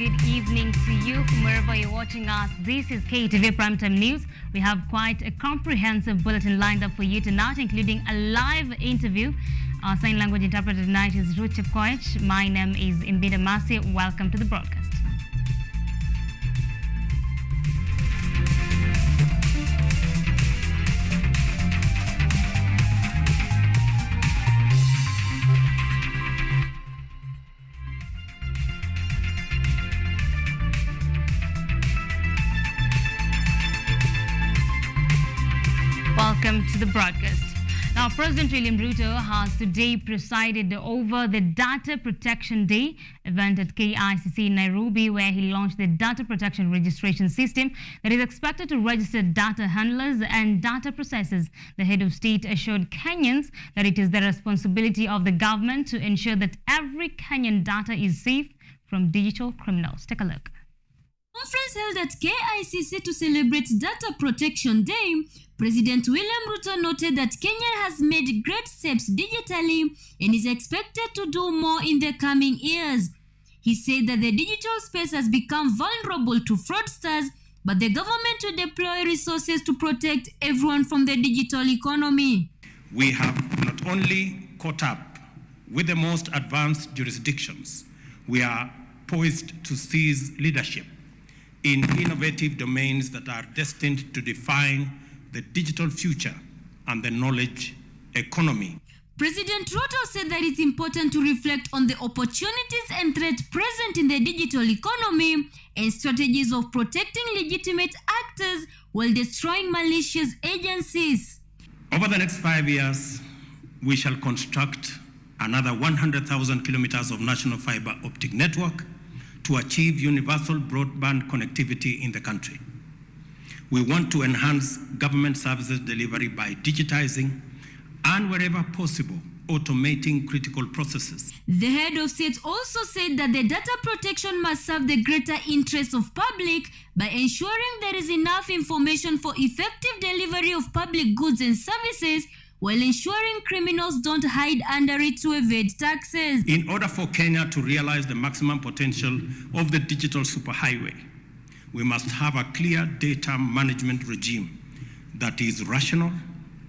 good evening to you from wherever you're watching us. This is KTV Primetime News. We have quite a comprehensive bulletin lined up for you tonight, including a live interview. Our sign language interpreter tonight is Ruth Koech. My name is IMBINDA. Welcome to the broadcast. Welcome to the broadcast. Now, President William Ruto has today presided over the Data Protection Day event at KICC in Nairobi, where he launched the Data Protection Registration System that is expected to register data handlers and data processors. The head of state assured Kenyans that it is the responsibility of the government to ensure that every Kenyan data is safe from digital criminals. Take a look. Conference held at KICC to celebrate Data Protection Day, President William Ruto noted that Kenya has made great steps digitally and is expected to do more in the coming years. He said that the digital space has become vulnerable to fraudsters, but the government will deploy resources to protect everyone from the digital economy. We have not only caught up with the most advanced jurisdictions, we are poised to seize leadership in innovative domains that are destined to define the digital future and the knowledge economy. President Ruto said that it's important to reflect on the opportunities and threats present in the digital economy and strategies of protecting legitimate actors while destroying malicious agencies. Over the next 5 years, we shall construct another 100,000 kilometers of national fiber optic network to achieve universal broadband connectivity in the country. We want to enhance government services delivery by digitizing and, wherever possible, automating critical processes. The head of state also said that the data protection must serve the greater interests of public by ensuring there is enough information for effective delivery of public goods and services, while ensuring criminals don't hide under it to evade taxes. In order for Kenya to realize the maximum potential of the digital superhighway, we must have a clear data management regime that is rational,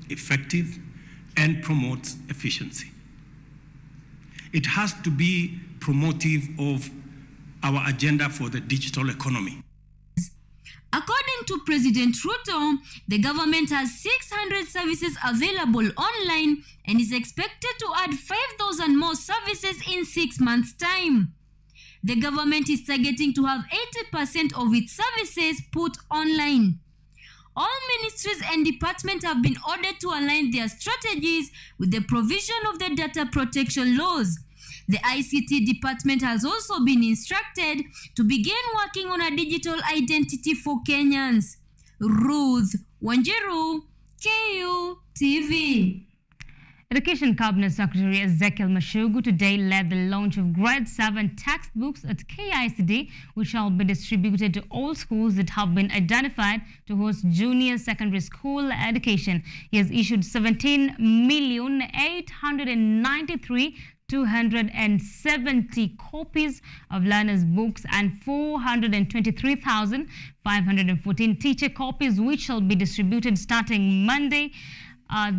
effective, and promotes efficiency. It has to be promotive of our agenda for the digital economy. According to President Ruto, the government has 600 services available online and is expected to add 5,000 more services in 6 months' time. The government is targeting to have 80% of its services put online. All ministries and departments have been ordered to align their strategies with the provision of the data protection laws. The ICT department has also been instructed to begin working on a digital identity for Kenyans. Ruth Wanjiru, KU TV. Education Cabinet Secretary Ezekiel Mashugu today led the launch of Grade 7 textbooks at KICD, which shall be distributed to all schools that have been identified to host junior secondary school education. He has issued 17,893,270 copies of learners' books and 423,514 teacher copies, which shall be distributed starting Monday,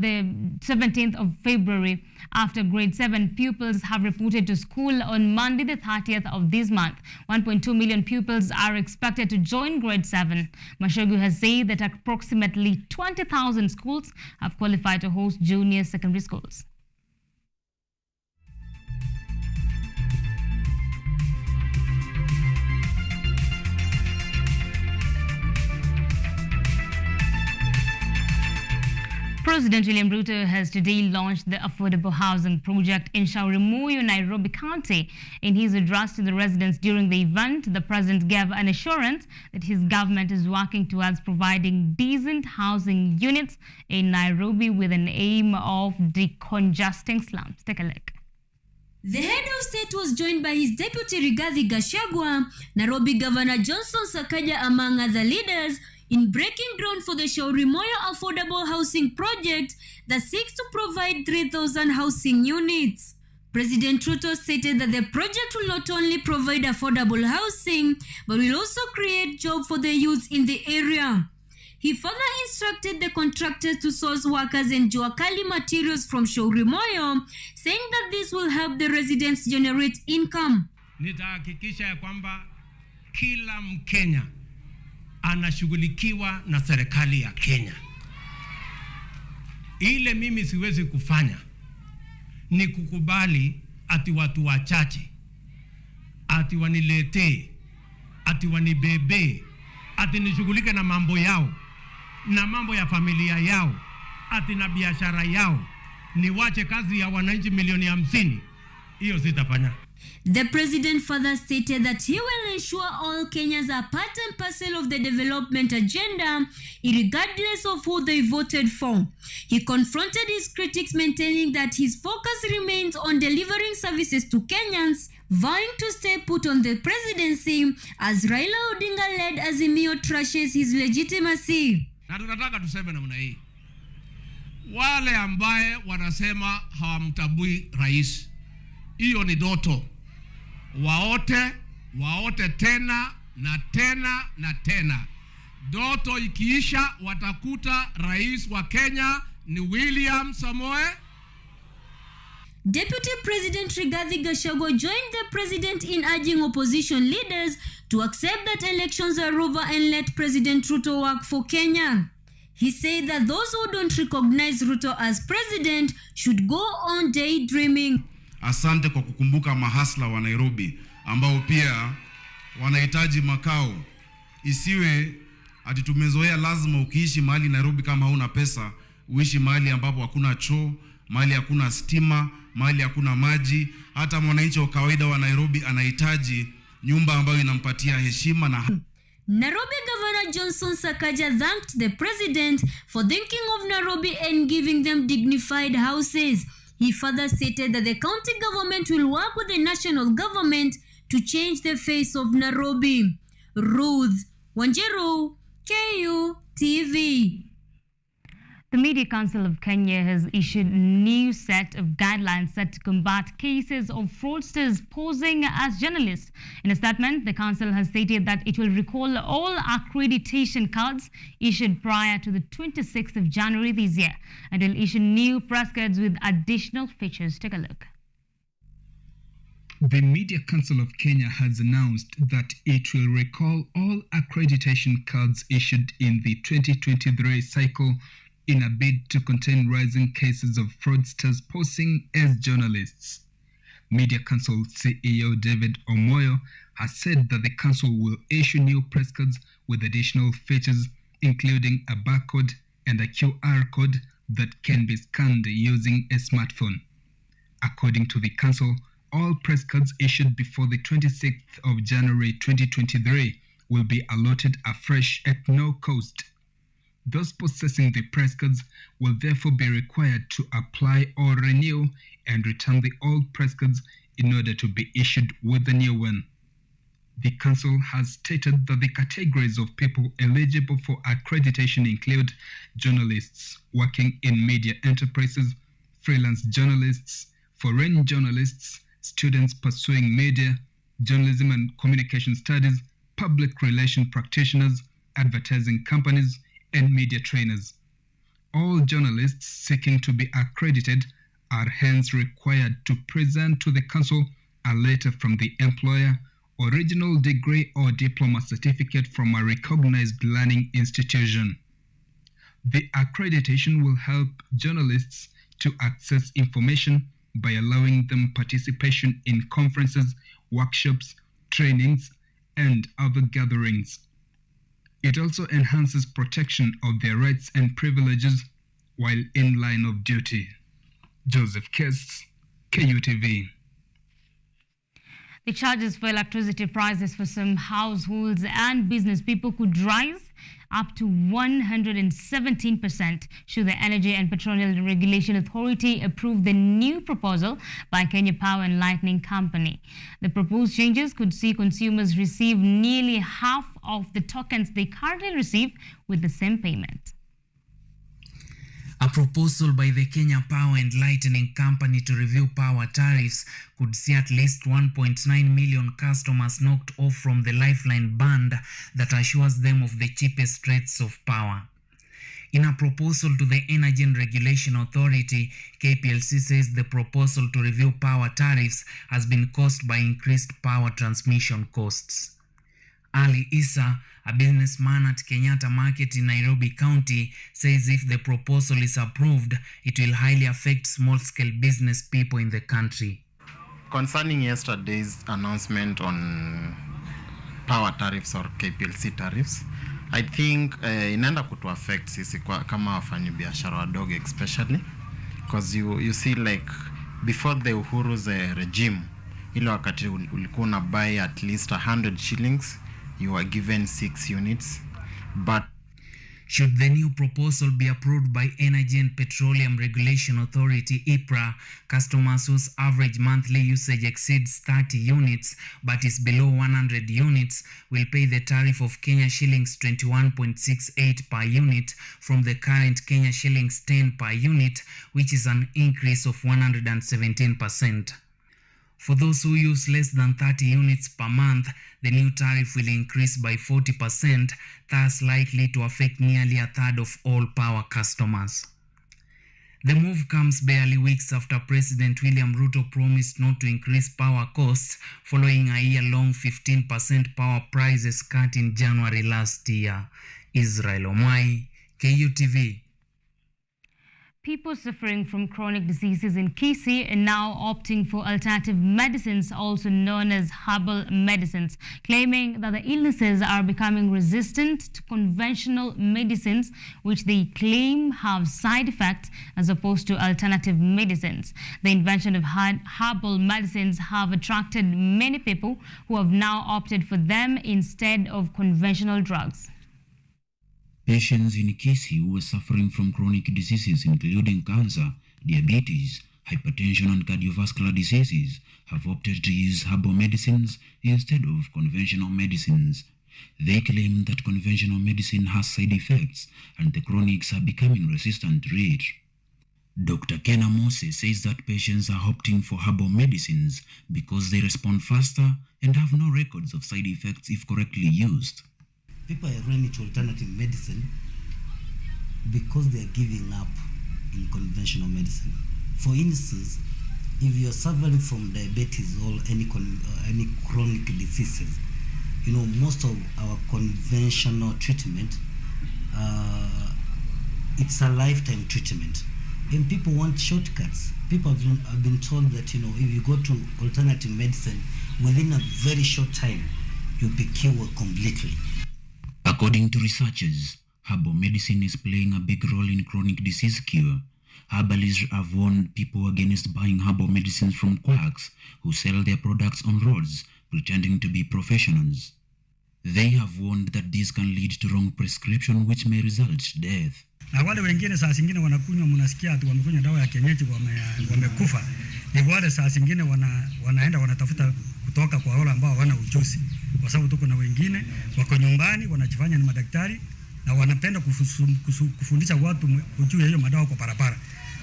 the 17th of February, after grade 7 pupils have reported to school on Monday, the 30th of this month. 1.2 million pupils are expected to join grade 7. Mashogu has said that approximately 20,000 schools have qualified to host junior secondary schools. President William Ruto has today launched the affordable housing project in Shauri-Moyo, Nairobi County. In his address to the residents during the event, the president gave an assurance that his government is working towards providing decent housing units in Nairobi with an aim of decongesting slums. Take a look. The head of state was joined by his deputy Rigathi Gachagua, Nairobi Governor Johnson Sakaja, among other leaders, in breaking ground for the Shauri-Moyo affordable housing project that seeks to provide 3,000 housing units. President Ruto stated that the project will not only provide affordable housing, but will also create jobs for the youth in the area. He further instructed the contractors to source workers and Juakali materials from Shauri Moyo, saying that this will help the residents generate income. Nitahakikisha ya kwamba kila Mkenya anashughulikiwa na serikali ya Kenya. Ile mimi siwezi kufanya ni kukubali ati watu wachache, ati wanilete, ati wanibebe, ati nishughulike na mambo yao, na mambo ya familia yao, ati na biashara yao, niwache kazi ya wananchi milioni 50. Hiyo sitafanya. The president further stated that he will ensure all Kenyans are part and parcel of the development agenda, regardless of who they voted for. He confronted his critics, maintaining that his focus remains on delivering services to Kenyans, vowing to stay put on the presidency as Raila Odinga-led Azimio trashes his legitimacy. Na tunataka tuseme namna hii. Wale ambaye wanasema hawamtabui rais, hiyo ni doto. Waote tena na tena na tena. Doto ikiisha watakuta rais wa Kenya ni William Samoei. Deputy President Rigathi Gachagua joined the president in urging opposition leaders to accept that elections are over and let President Ruto work for Kenya. He said that those who don't recognize Ruto as president should go on daydreaming. Asante kwa kukumbuka mahasla wa Nairobi ambao pia wanahitaji makao. Isiwe ati tumezoea lazima ukiishi mahali Nairobi kama huna pesa, uishi mahali ambapo hakuna choo, mahali hakuna stima, mahali hakuna maji. Hata mwananchi wa kawaida wa Nairobi anahitaji nyumba ambayo inampatia heshima na Nairobi Governor Johnson Sakaja thanked the president for thinking of Nairobi and giving them dignified houses. He further stated that the county government will work with the national government to change the face of Nairobi. Ruth Wanjiru, KU TV. The Media Council of Kenya has issued a new set of guidelines set to combat cases of fraudsters posing as journalists. In a statement, the council has stated that it will recall all accreditation cards issued prior to the 26th of January this year and will issue new press cards with additional features. Take a look. The Media Council of Kenya has announced that it will recall all accreditation cards issued in the 2023 cycle in a bid to contain rising cases of fraudsters posing as journalists. Media Council CEO David Omoyo has said that the council will issue new press cards with additional features, including a barcode and a QR code that can be scanned using a smartphone. According to the council, all press cards issued before the 26th of January 2023 will be allotted afresh at no cost. Those possessing the press cards will therefore be required to apply or renew and return the old press cards in order to be issued with the new one. The council has stated that the categories of people eligible for accreditation include journalists working in media enterprises, freelance journalists, foreign journalists, students pursuing media, journalism and communication studies, public relation practitioners, advertising companies, and media trainers. All journalists seeking to be accredited are hence required to present to the council a letter from the employer, original degree or diploma certificate from a recognized learning institution. The accreditation will help journalists to access information by allowing them participation in conferences, workshops, trainings, and other gatherings. It also enhances protection of their rights and privileges while in line of duty. Joseph Kess, KUTV. The charges for electricity prices for some households and business people could rise up to 117% should the Energy and Petroleum Regulation Authority approve the new proposal by Kenya Power and Lighting Company. The proposed changes could see consumers receive nearly half of the tokens they currently receive with the same payment. A proposal by the Kenya Power and Lightning Company to review power tariffs could see at least 1.9 million customers knocked off from the lifeline band that assures them of the cheapest rates of power. In a proposal to the Energy and Regulation Authority, KPLC says the proposal to review power tariffs has been caused by increased power transmission costs. Ali Issa, a businessman at Kenyatta Market in Nairobi County, says if the proposal is approved, it will highly affect small-scale business people in the country. Concerning yesterday's announcement on power tariffs or KPLC tariffs, I think inaenda kutu affect sisi kama wafanyabiashara wadogo especially, because you see like before the Uhuru's regime, ile wakati ulikuwa una buy at least 100 shillings, you are given 6 units. But should the new proposal be approved by Energy and Petroleum Regulation Authority (EPRA), customers whose average monthly usage exceeds 30 units but is below 100 units will pay the tariff of Kenya shillings 21.68 per unit from the current Kenya shillings 10 per unit, which is an increase of 117%. For those who use less than 30 units per month, the new tariff will increase by 40%, thus likely to affect nearly a third of all power customers. The move comes barely weeks after President William Ruto promised not to increase power costs following a year-long 15% power prices cut in January last year. Israel Omwai, KUTV. People suffering from chronic diseases in Kisii are now opting for alternative medicines, also known as herbal medicines, claiming that the illnesses are becoming resistant to conventional medicines, which they claim have side effects as opposed to alternative medicines. The invention of herbal medicines have attracted many people who have now opted for them instead of conventional drugs. Patients in Kisii who are suffering from chronic diseases including cancer, diabetes, hypertension and cardiovascular diseases have opted to use herbal medicines instead of conventional medicines. They claim that conventional medicine has side effects and the chronics are becoming resistant to it. Dr. Kenna Mose says that patients are opting for herbal medicines because they respond faster and have no records of side effects if correctly used. People are running to alternative medicine because they are giving up in conventional medicine. For instance, if you are suffering from diabetes or any chronic diseases, you know, most of our conventional treatment, it's a lifetime treatment. And people want shortcuts. People have been told that, you know, if you go to alternative medicine, within a very short time, you'll be cured completely. According to researchers, herbal medicine is playing a big role in chronic disease cure. Herbalists have warned people against buying herbal medicines from quacks who sell their products on roads, pretending to be professionals. They have warned that this can lead to wrong prescription which may result to death. Na wale wengine saa zingine wanakunywa, mnasikia atu wamekunywa dawa ya kienyeji wamekufa. Ni wale saa zingine wanaenda wanatafuta kutoka kwa wale ambao hawana ujuzi. Kwa sababu tuko na wengine wako nyumbani wanajifanya ni madaktari na wanapenda kufundisha watu kujua hiyo madawa kwa barabara.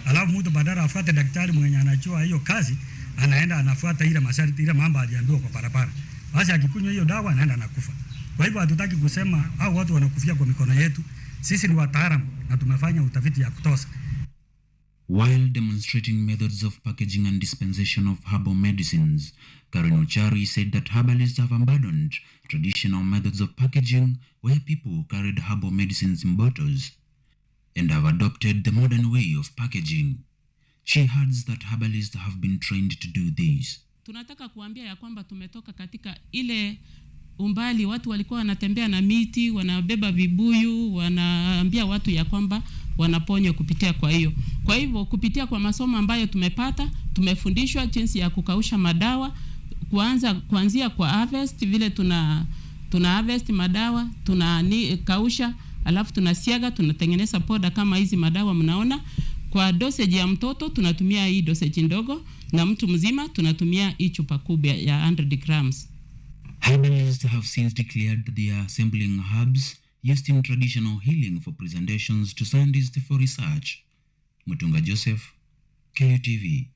Alafu mtu badala afuate daktari mwenye anajua hiyo kazi, anaenda anafuata ile masharti ile mambo aliambiwa kwa barabara. Basi akikunywa hiyo dawa anaenda anakufa. Kwa hivyo hatutaki kusema hao watu wanakufia kwa mikono yetu. Sisi ni wataalamu na tumefanya utafiti ya kutosha. While demonstrating methods of packaging and dispensation of herbal medicines, Karen Ochari said that herbalists have abandoned traditional methods of packaging where people carried herbal medicines in bottles and have adopted the modern way of packaging. She adds that herbalists have been trained to do this. Tunataka kuambia ya kwamba tumetoka katika ile umbali watu walikuwa wanatembea na miti, wanabeba vibuyu, wanaambia watu ya kwamba wanaponywa kupitia kwa hiyo. Kwa hivyo kupitia kwa masomo ambayo tumepata, tumefundishwa jinsi ya kukausha madawa, kuanzia kwa harvest, vile tuna harvest madawa, tunakausha, alafu tunasiaga, tunatengeneza poda kama hizi madawa mnaona. Kwa dosage ya mtoto tunatumia hii dosage ndogo, na mtu mzima tunatumia hii chupa kubwa ya 100 grams. Herbalists have since declared that they are assembling herbs used in traditional healing for presentations to scientists for research. Mutunga Joseph, KUTV.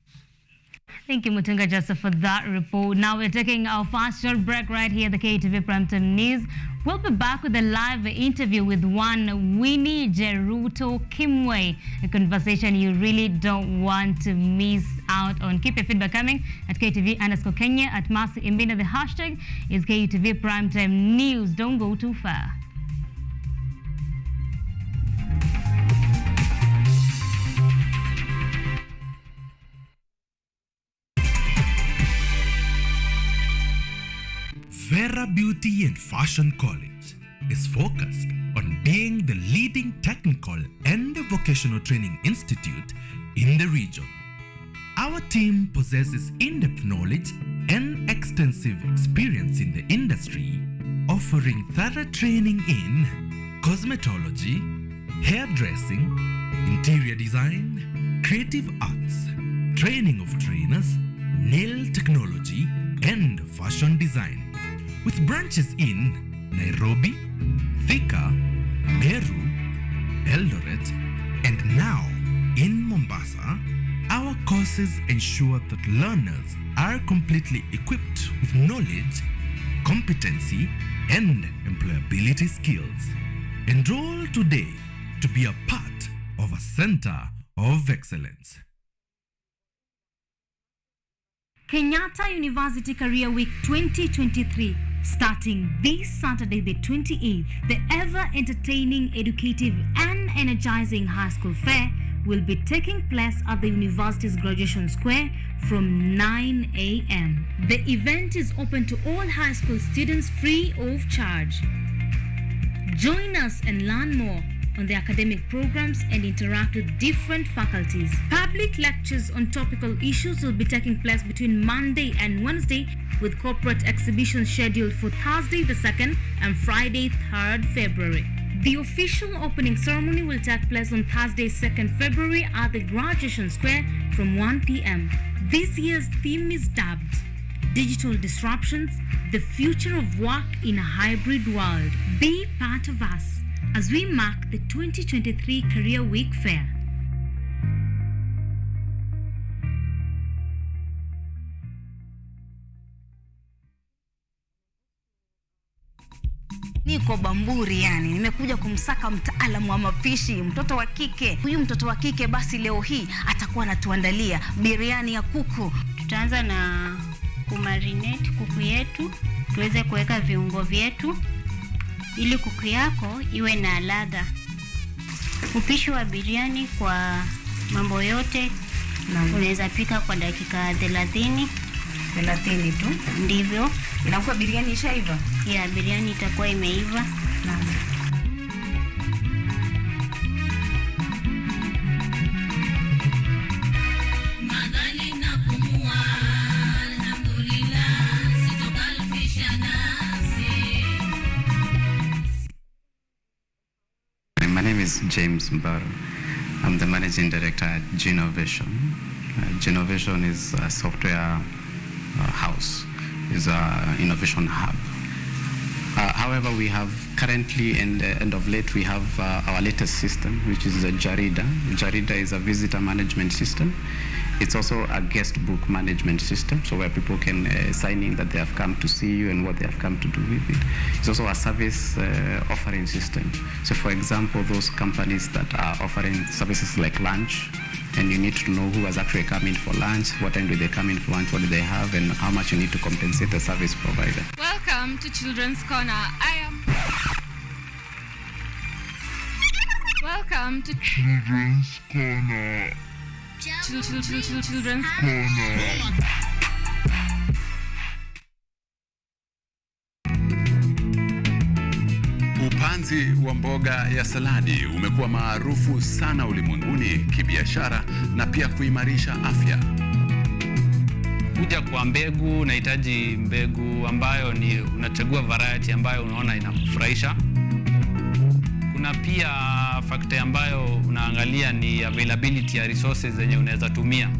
Thank you, Mutunga Joseph, for that report. Now we're taking our fast short break right here at the KTV Primetime News. We'll be back with a live interview with one Winnie Jeruto Kimwe, a conversation you really don't want to miss out on. Keep your feedback coming at KTV_Kenya, at Mercy IMBINDA. The hashtag is KTV Primetime News. Don't go too far. Vera Beauty and Fashion College is focused on being the leading technical and vocational training institute in the region. Our team possesses in-depth knowledge and extensive experience in the industry, offering thorough training in cosmetology, hairdressing, interior design, creative arts, training of trainers, nail technology, and fashion design. With branches in Nairobi, Thika, Meru, Eldoret, and now in Mombasa, our courses ensure that learners are completely equipped with knowledge, competency, and employability skills. Enroll today to be a part of a center of excellence. Kenyatta University Career Week 2023, starting this Saturday the 28th. The ever-entertaining, educative and energizing high school fair will be taking place at the university's graduation square from 9 a.m. The event is open to all high school students free of charge. Join us and learn more on the academic programs and interact with different faculties. Public lectures on topical issues will be taking place between Monday and Wednesday, with corporate exhibitions scheduled for Thursday the 2nd and Friday 3rd February. The official opening ceremony will take place on Thursday 2nd February at the Graduation Square from 1 p.m. This year's theme is dubbed Digital Disruptions, the Future of Work in a Hybrid World. Be part of us as we mark the 2023 Career Week Fair. Niko Bamburi, yani nimekuja kumsaka mtaalamu wa mapishi, mtoto wa kike. Huyu mtoto wa kike basi leo hii atakuwa anatuandalia biriani ya kuku. Tutaanza na kumarinate kuku yetu, tuweze kuweka viungo vyetu ili kuku yako iwe na ladha. Upishi wa biriani kwa mambo yote unaweza pika kwa dakika 30 tu. Ndivyo inakuwa biriani ishaiva. Ya biriani itakuwa imeiva. Naam. My name is James Mbaro. I'm the managing director at Genovation. Genovation is a software house, is an innovation hub. However, we have currently and of late we have our latest system, which is Jarida. Jarida is a visitor management system. It's also a guest book management system, so where people can sign in that they have come to see you and what they have come to do with it. It's also a service offering system. So for example, those companies that are offering services like lunch, and you need to know who has actually come in for lunch, what time do they come in for lunch, what do they have, and how much you need to compensate the service provider. Welcome to Children's Corner. Welcome to Children's Corner. Children's Corner. Upanzi wa mboga ya saladi umekuwa maarufu sana ulimwenguni kibiashara na pia kuimarisha afya. Kuja kwa mbegu, unahitaji mbegu ambayo ni unachagua variety ambayo unaona inakufurahisha. Kuna pia factor ambayo unaangalia ni availability ya resources zenye unaweza tumia.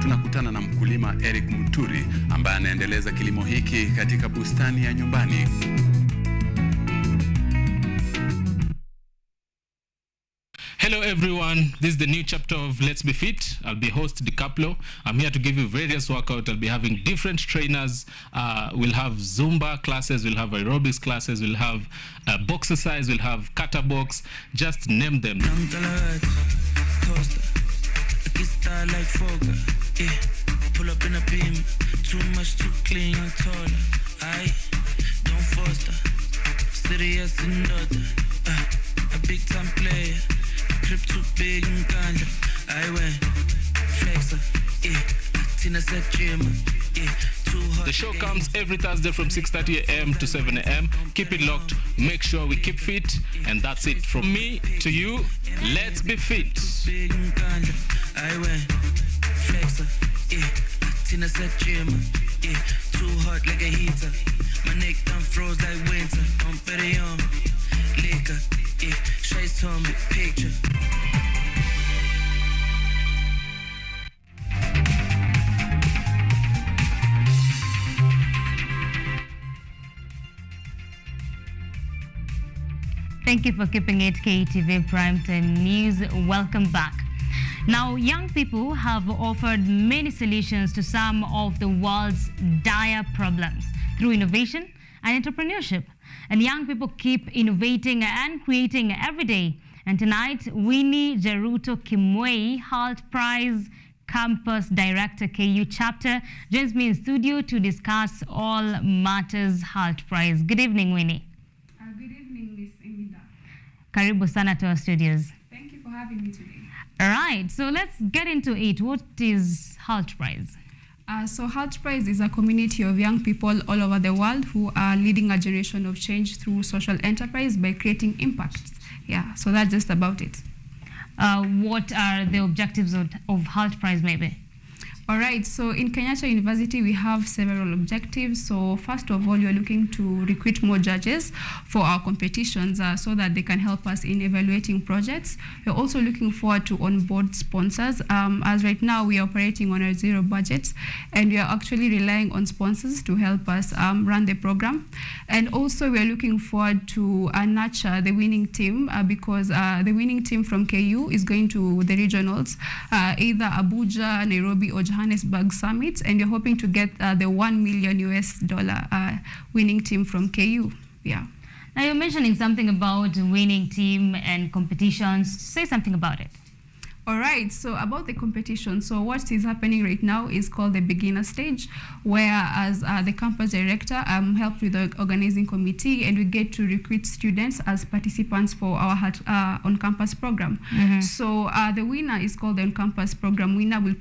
Tunakutana na mkulima Eric Muturi ambaye anaendeleza kilimo hiki katika bustani ya nyumbani. Hello everyone, this is the new chapter of Let's Be Fit. I'll be host DiCaplo. I'm here to give you various workouts. I'll be having different trainers. We'll have Zumba classes, we'll have aerobics classes, we'll have box exercise, we'll have kata box, just name them. Pull up in a beam, too much, too clean, young taller. Don't foster, serious and daughter. A big time player, crib too big and ganja. I went flexer, Tina said gym, too hot. The show comes every Thursday from 6:30 a.m. to 7 a.m. Keep it locked, make sure we keep fit, and that's it. From me to you, let's be fit. Big and ganja. I went flexer, Tina said gym, too hot like a heater. My neck done froze like winter. Don't bet it on liquor, Shay's on me picture. Thank you for keeping it KTV Primetime News. Welcome back. Now, young people have offered many solutions to some of the world's dire problems through innovation and entrepreneurship. And young people keep innovating and creating every day. And tonight, Winnie Jaruto Kimwei, Halt Prize Campus Director, KU Chapter, joins me in studio to discuss all matters Halt Prize. Good evening, Winnie. Good evening, Miss IMBINDA. Karibu sana to our studios. Thank you for having me today. All right, so let's get into it. What is Halt Prize? So Halt Prize is a community of young people all over the world who are leading a generation of change through social enterprise by creating impact. Yeah, so that's just about it. What are the objectives of Halt Prize, maybe? All right, so in Kenyatta University, we have several objectives. So first of all, we are looking to recruit more judges for our competitions so that they can help us in evaluating projects. We're also looking forward to onboard sponsors. As right now, we are operating on a zero budget, and we are actually relying on sponsors to help us run the program. And also, we are looking forward to nurture the winning team because the winning team from KU is going to the regionals, either Abuja, Nairobi, or Johannesburg Summit, and you're hoping to get the $1 million winning team from KU. Yeah. Now you're mentioning something about winning team and competitions. Say something about it. All right, so about the competition, so what is happening right now is called the beginner stage, where as the campus director, I'm helped with the organizing committee, and we get to recruit students as participants for our on-campus program. So the winner is called the on-campus program winner will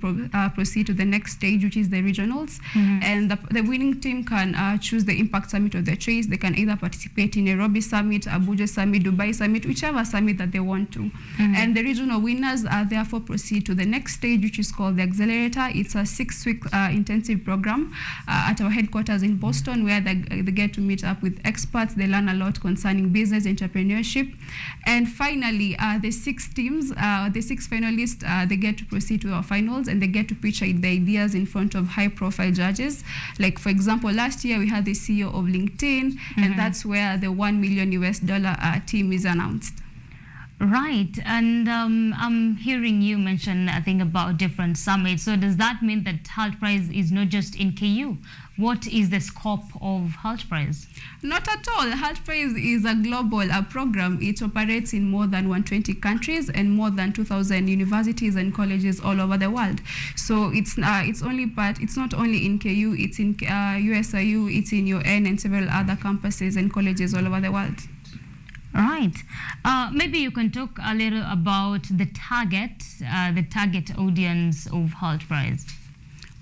proceed to the next stage, which is the regionals, and the winning team can choose the impact summit of their choice. They can either participate in Nairobi Summit, Abuja Summit, Dubai Summit, whichever summit that they want to. And the regional winners therefore proceed to the next stage, which is called the Accelerator. It's a 6-week intensive program at our headquarters in Boston, where they get to meet up with experts. They learn a lot concerning business, entrepreneurship. And finally, the 6 teams, the 6 finalists, they get to proceed to our finals, and they get to pitch the ideas in front of high-profile judges. Like, for example, last year we had the CEO of LinkedIn, and that's where the $1 million team is announced. Right, and I'm hearing you mention a thing about different summits. So does that mean that Halt Prize is not just in KU? What is the scope of Halt Prize? Not at all. Halt Prize is a global program. It operates in more than 120 countries and more than 2,000 universities and colleges all over the world. So it's not only in KU. It's in USIU, it's in UN and several other campuses and colleges all over the world. Right. Maybe you can talk a little about the target audience of Halt Prize.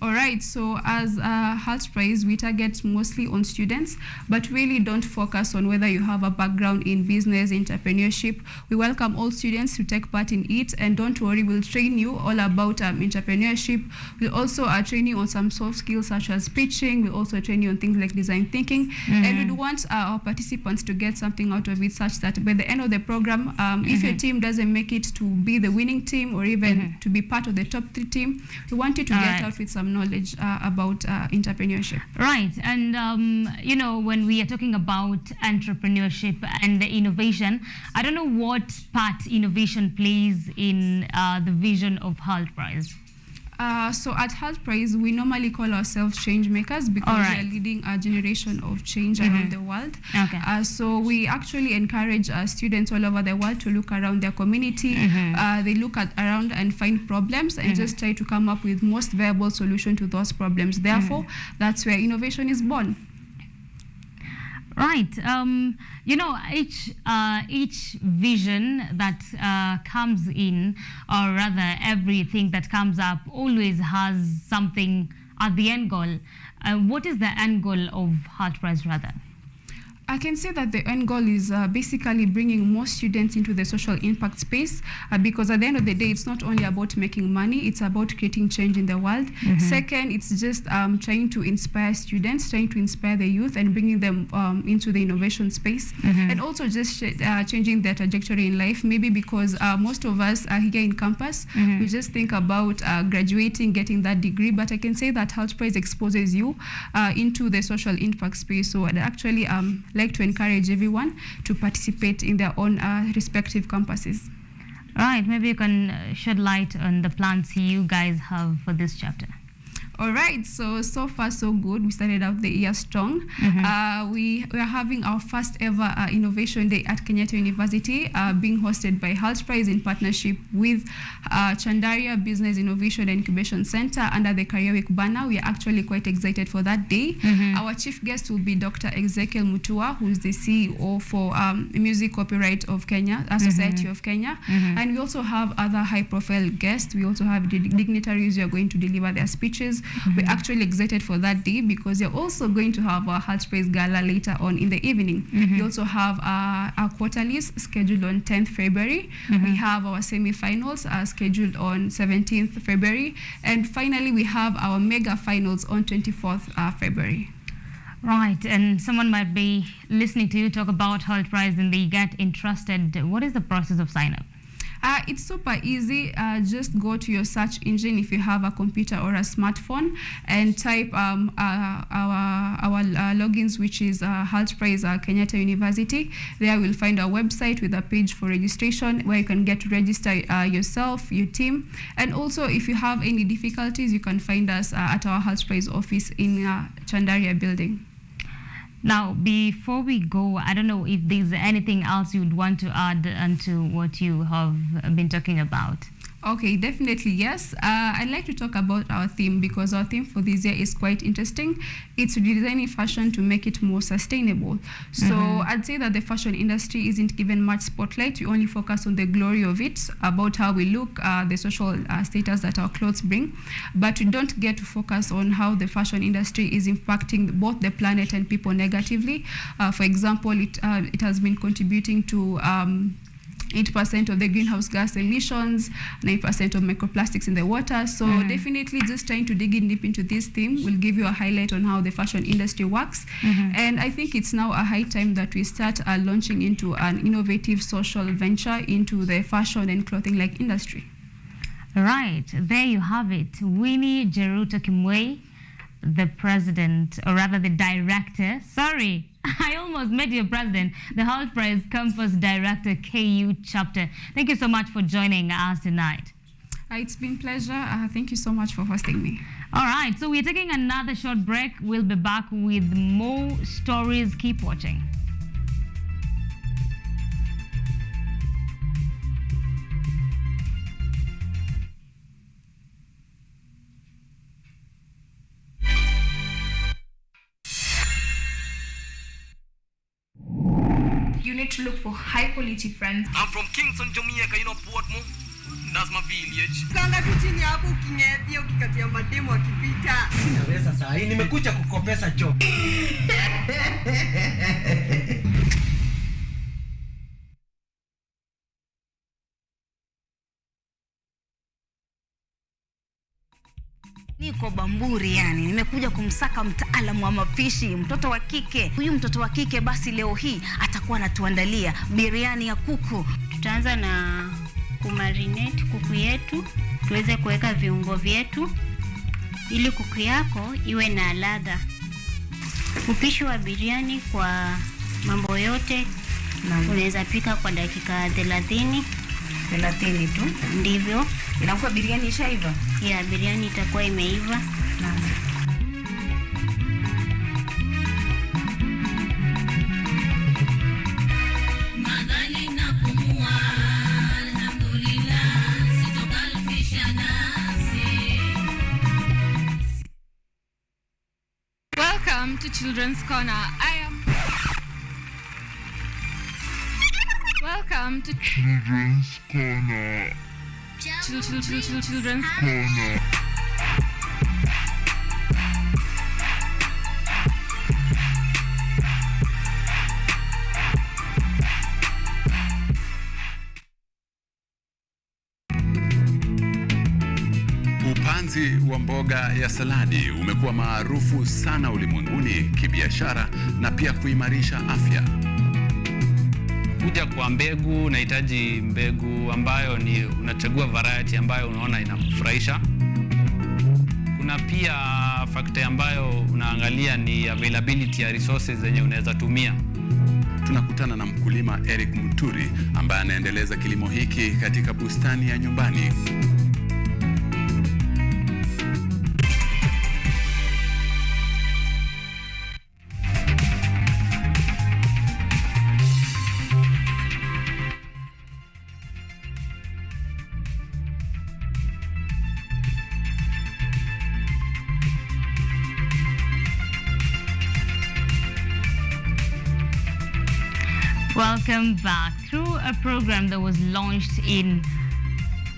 All right, so as Halt Prize, we target mostly on students, but really don't focus on whether you have a background in business, entrepreneurship. We welcome all students to take part in it, and don't worry, we'll train you all about entrepreneurship. We'll also train you on some soft skills such as pitching. We'll also train you on things like design thinking, and we'd want our participants to get something out of it such that by the end of the program, if your team doesn't make it to be the winning team or even to be part of the top 3 team, we want you to get out with some knowledge about entrepreneurship. Right, and you know, when we are talking about entrepreneurship and innovation, I don't know what part innovation plays in the vision of Health Prize. So at Health Prize, we normally call ourselves change makers because we are leading a generation of change around the world. Okay. So we actually encourage students all over the world to look around their community. They look around and find problems and just try to come up with most viable solution to those problems. Therefore, that's where innovation is born. Right. You know, each vision that comes in, or rather everything that comes up, always has something at the end goal. What is the end goal of Health Prize, rather? I can say that the end goal is basically bringing more students into the social impact space because at the end of the day, it's not only about making money, it's about creating change in the world. Second, it's just trying to inspire students, trying to inspire the youth and bringing them into the innovation space. And also just changing their trajectory in life, maybe because most of us are here in campus, we just think about graduating, getting that degree, but I can say that Health Prize exposes you into the social impact space. So I'd actually like to encourage everyone to participate in their own respective campuses. Right, maybe you can shed light on the plans you guys have for this chapter. All right, so far so good. We started out the year strong. We are having our first ever Innovation Day at Kenyatta University, being hosted by Health Prize in partnership with Chandaria Business Innovation and Incubation Center under the Career Week banner. We are actually quite excited for that day. Our chief guest will be Dr. Ezekiel Mutua, who is the CEO for Music Copyright of Kenya, Society of Kenya. And we also have other high-profile guests. We also have dignitaries who are going to deliver their speeches. We're actually excited for that day because we're also going to have our Health Prize Gala later on in the evening. We also have our quarterlies scheduled on 10th February. We have our semi-finals scheduled on 17th February. And finally, we have our mega finals on 24th February. Right, and someone might be listening to you talk about Health Prize and they get interested. What is the process of sign-up? It's super easy. Just go to your search engine if you have a computer or a smartphone and type our logins, which is Health Prize Kenyatta University. There we'll find our website with a page for registration where you can get to register yourself, your team. And also, if you have any difficulties, you can find us at our Health Prize office in Chandaria building. Now, before we go, I don't know if there's anything else you would want to add onto what you have been talking about. Okay, definitely, yes. I'd like to talk about our theme because our theme for this year is quite interesting. It's redesigning fashion to make it more sustainable. So I'd say that the fashion industry isn't given much spotlight. We only focus on the glory of it, about how we look, the social status that our clothes bring. But we don't get to focus on how the fashion industry is impacting both the planet and people negatively. For example, it has been contributing to 8% of the greenhouse gas emissions, 9% of microplastics in the water. So definitely just trying to dig in deep into this theme will give you a highlight on how the fashion industry works. And I think it's now a high time that we start launching into an innovative social venture into the fashion and clothing-like industry. Right, there you have it. Winnie Jeruto Kimwei, the president, or rather the director, sorry, I almost made you president, the Health Prize Campus Director, KU Chapter. Thank you so much for joining us tonight. It's been a pleasure. Thank you so much for hosting me. All right, so we're taking another short break. We'll be back with more stories. Keep watching. You need to look for high quality friends. I'm from Kingston, Jamaica, you know Portmore. That's my village. Kanga tu chini hapo ukinyepia ukikatia mademo akipita. Sinaweza saa hii nimekuja kukopesa choo. Niko Bamburi, yani nimekuja kumsaka mtaalamu wa mapishi, mtoto wa kike. Huyu mtoto wa kike basi leo hii atakuwa anatuandalia biriani ya kuku. Tutaanza na kumarinate kuku yetu, tuweze kuweka viungo vyetu. ili kuku yako iwe na ladha. Upishi wa biriani kwa mambo yote unaweza pika kwa dakika 30 tu. Ndivyo. Inakuwa biriani ishaiva? Ya, biriani itakuwa imeiva. Naam. Welcome to Children's Corner. Welcome to Children's Corner. Children's Corner. Upanzi wa mboga ya saladi umekuwa maarufu sana ulimwenguni kibiashara na pia kuimarisha afya. Kuja kwa mbegu, unahitaji mbegu ambayo ni unachagua variety ambayo unaona inakufurahisha. Kuna pia factor ambayo unaangalia ni availability ya resources zenye unaweza tumia. Tunakutana na mkulima Eric Muturi ambaye anaendeleza kilimo hiki katika bustani ya nyumbani. Welcome back. Through a program that was launched in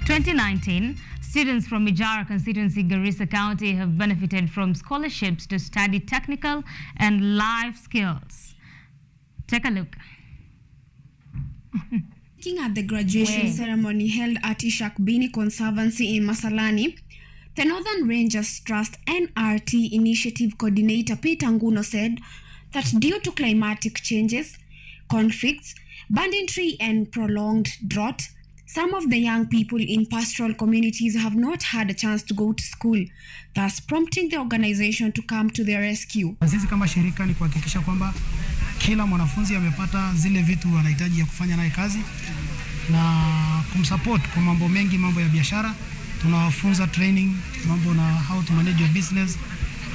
2019, students from Ijara constituency, Garissa County have benefited from scholarships to study technical and life skills. Take a look. Speaking at the graduation ceremony held at Ishak Bini Conservancy in Masalani, the Northern Rangers Trust NRT Initiative Coordinator Peter Nguno said that due to climatic changes, conflicts, banditry and prolonged drought, some of the young people in pastoral communities have not had a chance to go to school, thus prompting the organization to come to their rescue. Sisi kama shirika ni kuhakikisha kwamba kila mwanafunzi amepata zile vitu anahitaji ya kufanya naye kazi na kumsupport kwa mambo mengi, mambo ya biashara. Tunawafunza training, mambo na how to manage your business,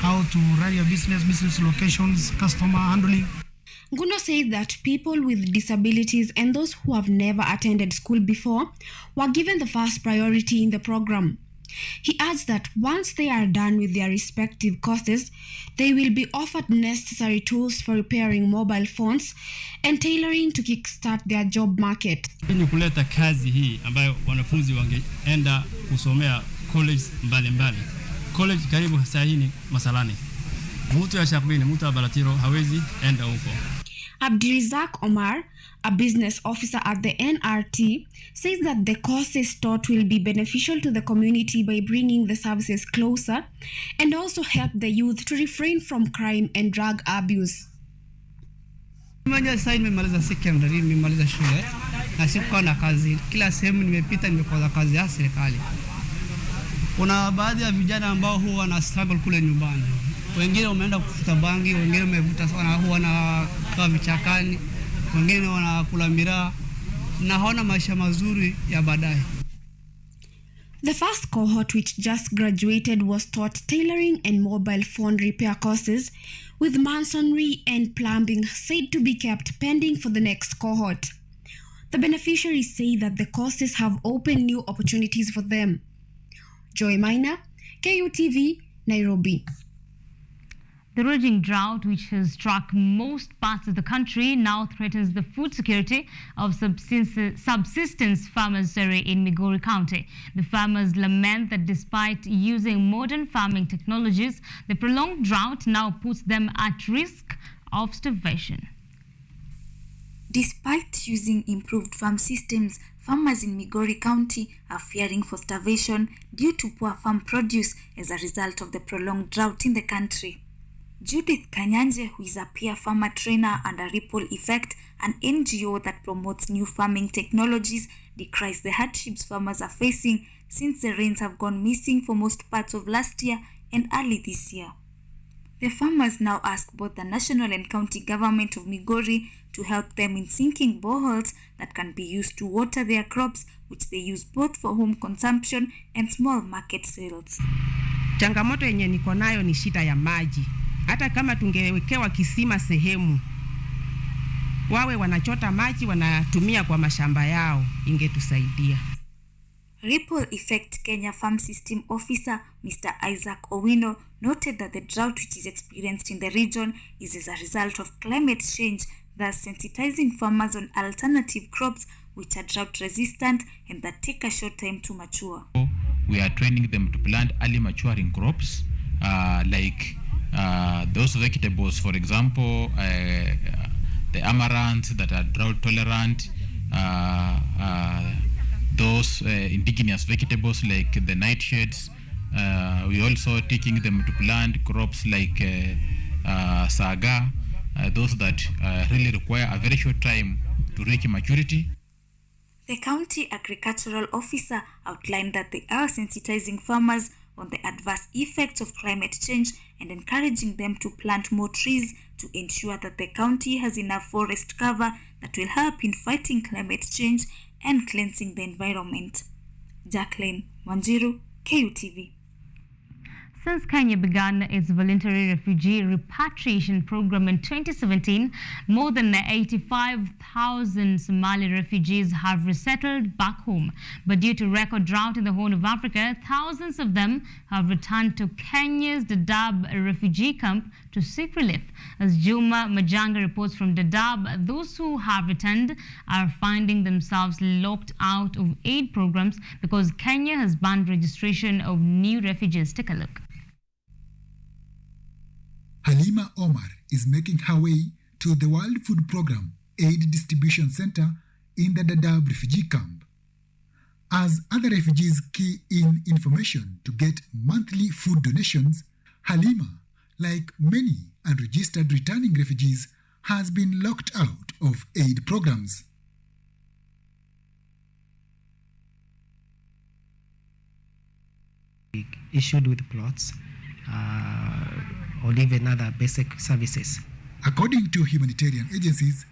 how to run your business, business locations, customer handling. Nguno said that people with disabilities and those who have never attended school before were given the first priority in the program. He adds that once they are done with their respective courses, they will be offered necessary tools for repairing mobile phones and tailoring to kickstart their job market. Ni kuleta kazi hii ambayo wanafunzi wangeenda kusomea college mbalimbali. College karibu sasa hii ni Masalani. Mtu ya Shakbini, mtu wa Balatiro hawezi enda huko. Abdirizak Omar, a business officer at the NRT, says that the courses taught will be beneficial to the community by bringing the services closer and also help the youth to refrain from crime and drug abuse. Sasa nimemaliza secondary, nimemaliza shule na sikuwa na kazi. Kila sehemu nimepita nimekosa kazi ya serikali. Kuna baadhi ya vijana ambao huwa na struggle kule nyumbani. Wengine wameenda kufuta bangi, wengine wamevuta sana, huwa na kwa vichakani, wengine wanakula miraa na hawana maisha mazuri ya baadaye. The first cohort, which just graduated, was taught tailoring and mobile phone repair courses, with masonry and plumbing said to be kept pending for the next cohort. The beneficiaries say that the courses have opened new opportunities for them. Joy Maina, KUTV, Nairobi. The raging drought, which has struck most parts of the country, now threatens the food security of subsistence farmers in Migori County. The farmers lament that despite using modern farming technologies, the prolonged drought now puts them at risk of starvation. Despite using improved farm systems, farmers in Migori County are fearing for starvation due to poor farm produce as a result of the prolonged drought in the country. Judith Kanyanje, who is a peer farmer trainer under Ripple Effect, an NGO that promotes new farming technologies, decries the hardships farmers are facing since the rains have gone missing for most parts of last year and early this year. The farmers now ask both the national and county government of Migori to help them in sinking boreholes that can be used to water their crops, which they use both for home consumption and small market sales. Changamoto yenye niko nayo ni shida ya maji. Hata kama tungewekewa kisima sehemu, wawe wanachota maji wanatumia kwa mashamba yao, ingetusaidia. Ripple Effect Kenya Farm System Officer Mr. Isaac Owino noted that the drought which is experienced in the region is as a result of climate change, thus sensitizing farmers on alternative crops which are drought resistant and that take a short time to mature. We are training them to plant early maturing crops like those vegetables, for example, the amaranth that are drought tolerant, those indigenous vegetables like the nightshades. We also teaching them to plant crops like saga, those that really require a very short time to reach maturity. The county agricultural officer outlined that they are sensitizing farmers on the adverse effects of climate change and encouraging them to plant more trees to ensure that the county has enough forest cover that will help in fighting climate change and cleansing the environment. Jacqueline Wanjiru, KUTV. Since Kenya began its voluntary refugee repatriation program in 2017, more than 85,000 Somali refugees have resettled back home. But due to record drought in the Horn of Africa, thousands of them have returned to Kenya's Dadaab refugee camp to seek relief. As Juma Majanga reports from Dadaab, those who have returned are finding themselves locked out of aid programs because Kenya has banned registration of new refugees. Take a look. Halima Omar is making her way to the World Food Programme Aid Distribution Center in the Dadaab refugee camp. As other refugees key in information to get monthly food donations, Halima, like many unregistered returning refugees, has been locked out of aid programs. Issued with plots or even other basic services. According to humanitarian agencies,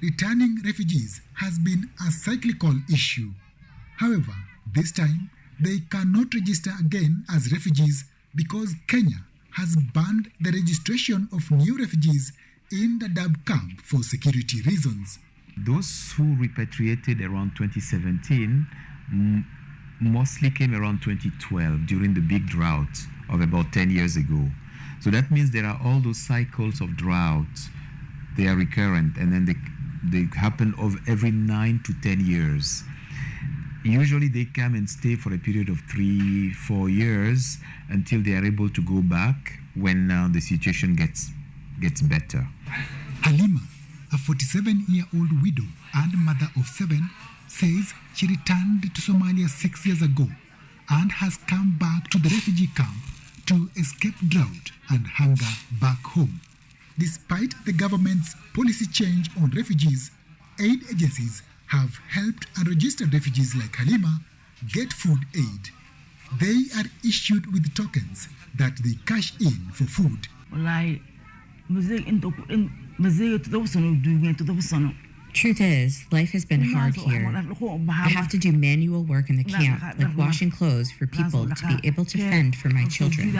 returning refugees has been a cyclical issue. However, this time they cannot register again as refugees because Kenya has banned the registration of new refugees in the Dadaab camp for security reasons. Those who repatriated around 2017 mostly came around 2012 during the big drought of about 10 years ago. So that means there are all those cycles of drought. They are recurrent and then they happen of every 9 to 10 years. Usually they come and stay for a period of 3-4 years until they are able to go back when the situation gets better. Halima, a 47-year-old widow and mother of 7, says she returned to Somalia 6 years ago and has come back to the refugee camp to escape drought and hunger back home. Despite the government's policy change on refugees, aid agencies have helped unregistered refugees like Halima get food aid. They are issued with tokens that they cash in for food. Truth is, life has been hard here. I have to do manual work in the camp, like washing clothes for people to be able to fend for my children.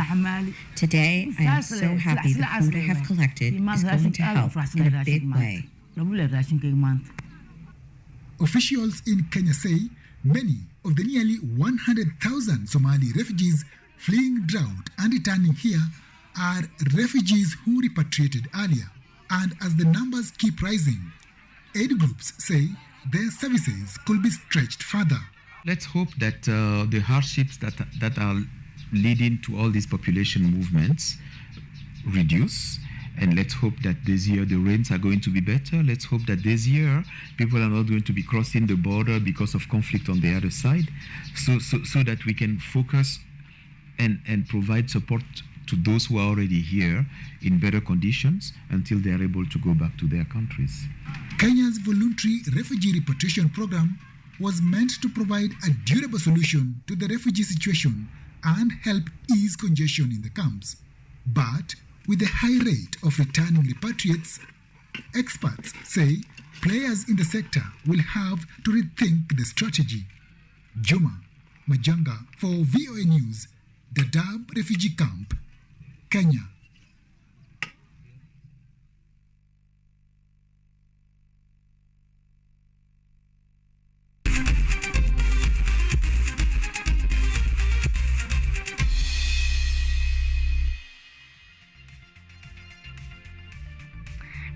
Today, I am so happy the food I have collected is going to help in a big way. Officials in Kenya say many of the nearly 100,000 Somali refugees fleeing drought and returning here are refugees who repatriated earlier. And as the numbers keep rising, aid groups say their services could be stretched further. Let's hope that the hardships that are leading to all these population movements reduce. And let's hope that this year the rains are going to be better. Let's hope that this year people are not going to be crossing the border because of conflict on the other side. So that we can focus and provide support to those who are already here in better conditions until they are able to go back to their countries. Kenya's voluntary refugee repatriation program was meant to provide a durable solution to the refugee situation and help ease congestion in the camps. But with the high rate of returning repatriates, experts say players in the sector will have to rethink the strategy. Juma Majanga for VOA News, Dadaab Refugee Camp, Kenya.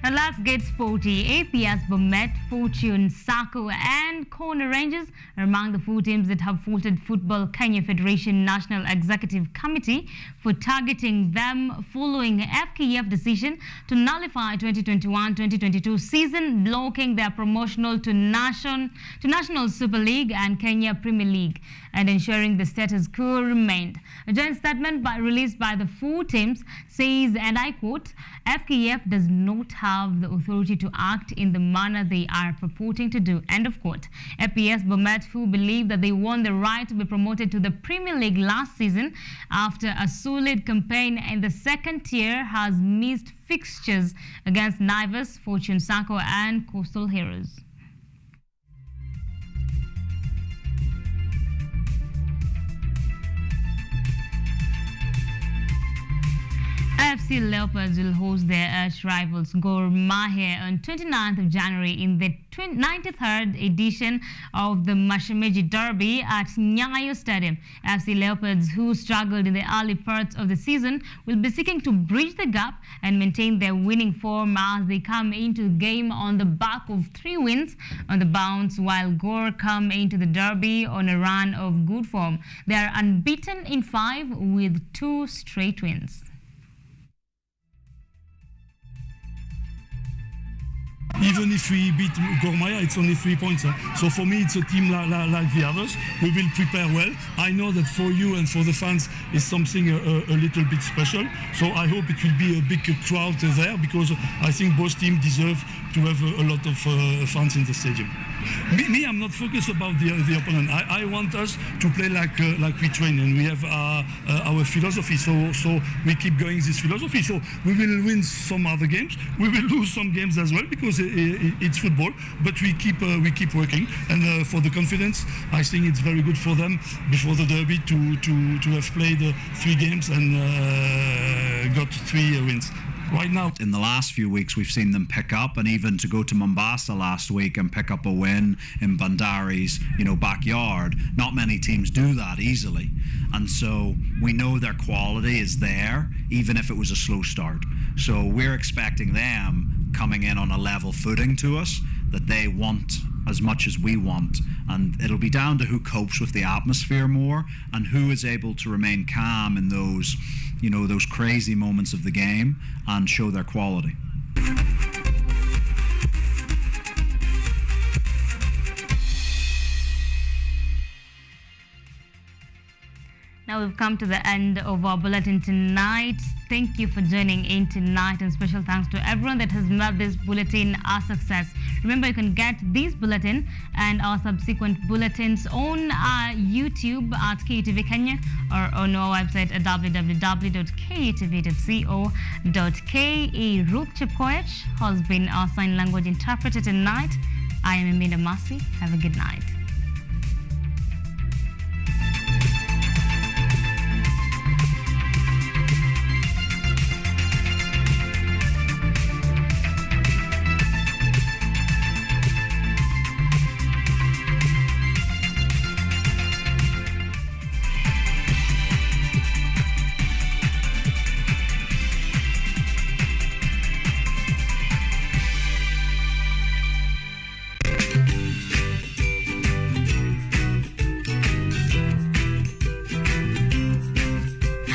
Now let's get sporty. APS Bomet, Fortune, Sako and Corner Rangers are among the 4 teams that have faulted Football Kenya Federation National Executive Committee for targeting them following FKF decision to nullify 2021-2022 season, blocking their promotional to National Super League and Kenya Premier League and ensuring the status quo remained. A joint statement released by the 4 teams says, and I quote, FKF does not have the authority to act in the manner they are purporting to do, end of quote. APS Bomet, who believe that they won the right to be promoted to the Premier League last season after a solid campaign in the second tier, has missed fixtures against Naivas, Fortune Sako and Coastal Heroes. AFC Leopards will host their arch rivals Gor Mahia on 29th of January in the 93rd edition of the Mashemeji Derby at Nyayo Stadium. AFC Leopards, who struggled in the early parts of the season, will be seeking to bridge the gap and maintain their winning form as they come into the game on the back of 3 wins on the bounce, while Gor come into the derby on a run of good form. They are unbeaten in 5 with 2 straight wins. Even if we beat Gor Mahia, it's only 3 points. So for me, it's a team like the others. We will prepare well. I know that for you and for the fans, it's something a little bit special. So I hope it will be a big crowd there, because I think both teams deserve to have a lot of fans in the stadium. Me, I'm not focused about the opponent. I want us to play like we train, and we have our philosophy. So we keep going this philosophy. So we will win some other games. We will lose some games as well, because it's football. But we keep working. And for the confidence, I think it's very good for them before the derby to have played 3 games and got 3 wins. Right now, in the last few weeks, we've seen them pick up, and even to go to Mombasa last week and pick up a win in Bandari's, backyard. Not many teams do that easily, and so we know their quality is there, even if it was a slow start. So we're expecting them coming in on a level footing to us, that they want as much as we want, and it'll be down to who copes with the atmosphere more and who is able to remain calm in those crazy moments of the game and show their quality. Now we've come to the end of our bulletin tonight. Thank you for joining in tonight, and special thanks to everyone that has made this bulletin a success. Remember, you can get this bulletin and our subsequent bulletins on our YouTube at KUTV Kenya or on our website at www.kutv.co.ke. Ruth Chepkoech has been our sign language interpreter tonight. I am IMBINDA. Have a good night.